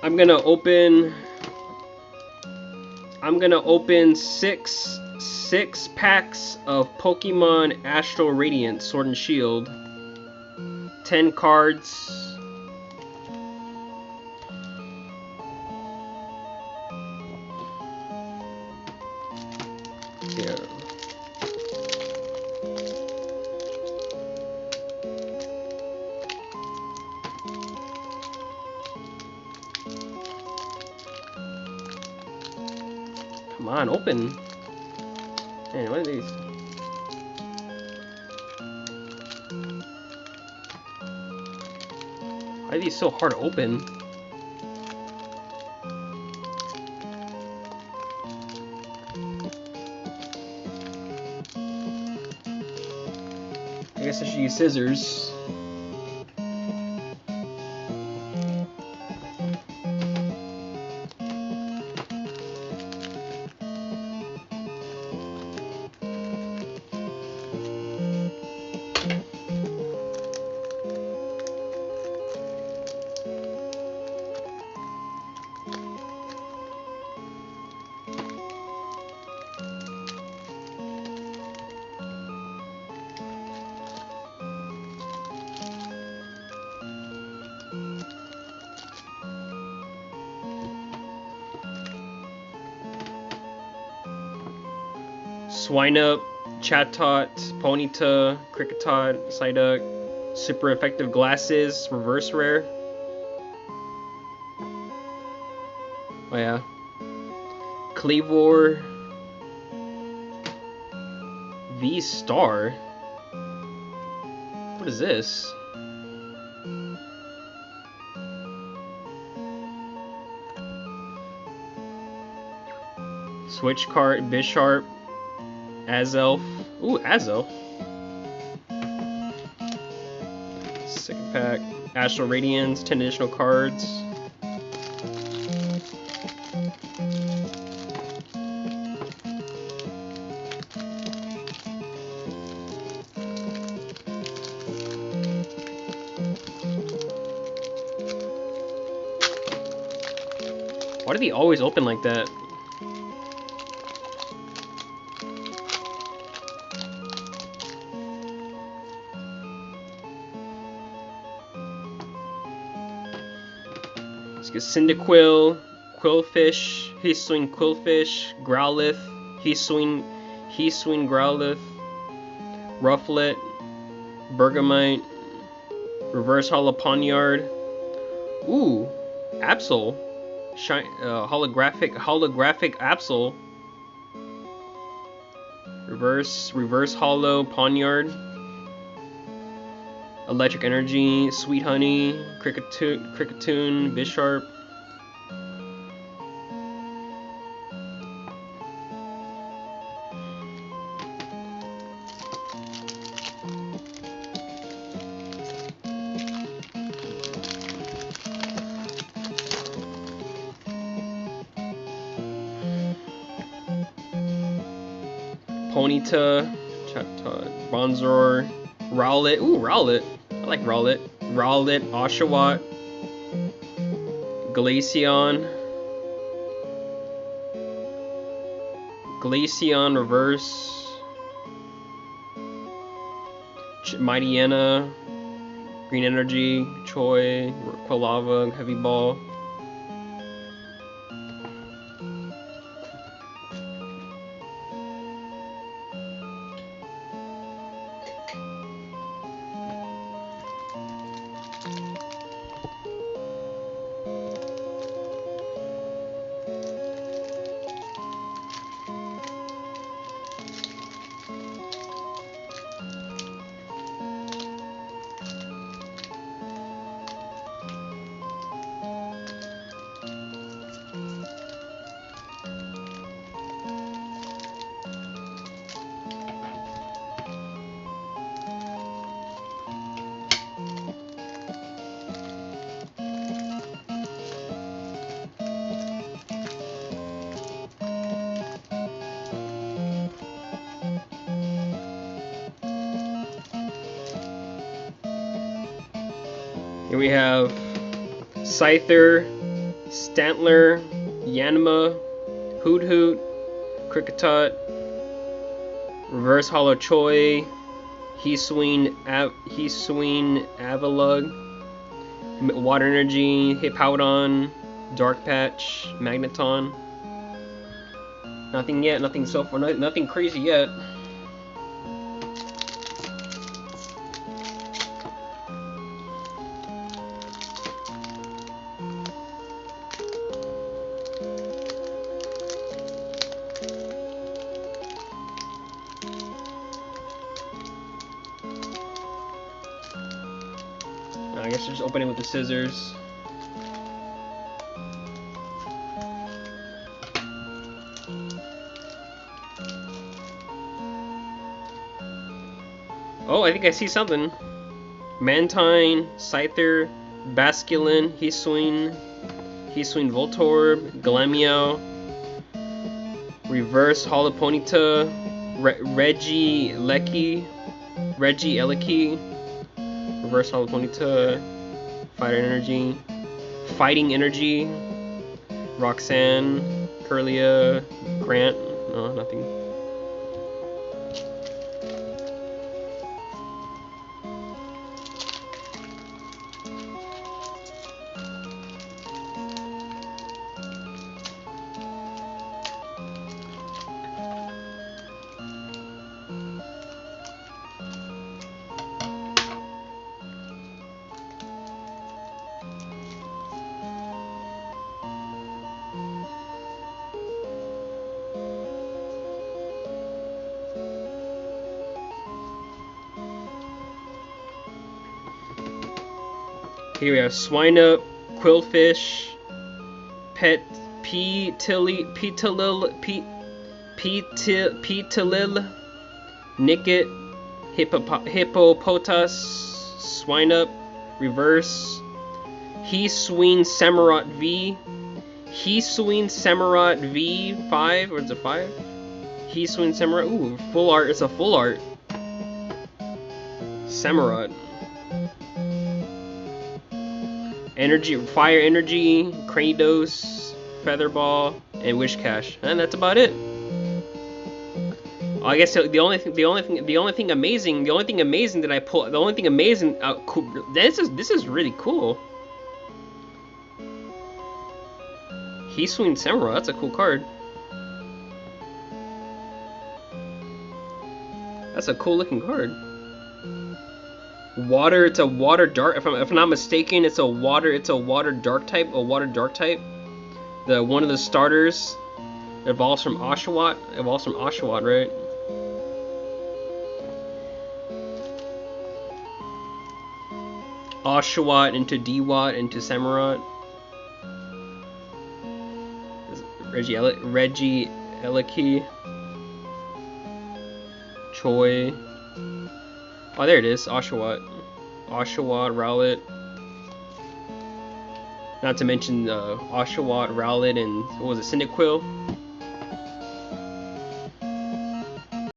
I'm gonna open six packs of Pokemon Astral Radiance Sword and Shield. 10 cards. Yeah. Come on, open. Man, what are these? Why are these so hard to open? I guess I should use scissors. Swineup, Chatot, Ponyta, Kricketot, Psyduck, Super Effective Glasses, Reverse Rare. Oh yeah. Cleavor, V-Star. What is this? Switch card, Bisharp, Azelf. Ooh, Azelf. Second pack. Astral Radiance, 10 additional cards. Why do they always open like that? Let's get Cyndaquil, Quillfish, Hisuian Quillfish, Growlithe, Hisuian Growlithe, Rufflet, Bergamite, Reverse Holo Poniard. Ooh, Absol. Holographic Absol. Reverse Holo Poniard. Electric Energy, Sweet Honey, Cricketune, Bisharp. Ponyta, Bronzor, Rowlet. Ooh, Rowlet. I like Rowlet. Rowlet, Oshawott, Glaceon. Glaceon Reverse. Mightyena, Green Energy, Choi, Quilava, Heavy Ball. Here we have Scyther, Stantler, Yanma, Hoot Hoot, Kricketot, Reverse Hollow Choi, Hisuian Avalug, Water Energy, Hippowdon, Dark Patch, Magneton. Nothing yet, nothing so far, nothing crazy yet. I guess just open it with the scissors. Oh, I think I see something. Mantine, Scyther, Basculin, Hisuian Voltorb, Glameow, Reverse Hollow Ponyta, Reggie Eleki, Reverse Hollow Ponyta, Fighting Energy, Roxanne, Curlia, Grant, no, nothing. Here we have Swineup, Quillfish, Petilil, Nickit, Hippopotas, Swineup, Reverse, Hisuian Samurott V, Hisuian Samurott V5, or is it 5? Hisuian Samurott, ooh, full art, it's a full art. Samurott. Energy, Fire Energy, Cranidos, Featherball, and Wishcash, and that's about it. I guess the only thing amazing that I pull, cool, this is really cool. Hisuian Samurai, that's a cool card. That's a cool looking card. Water, it's a water dark. If I'm not mistaken, it's a water dark type. The one of the starters evolves from Oshawott. Right? Oshawott into Dewott into Samurott. Reggie Eleki. Choi. Oh, there it is, Oshawott, Rowlet. Not to mention Oshawott, Rowlet, and what was it, Cyndaquil?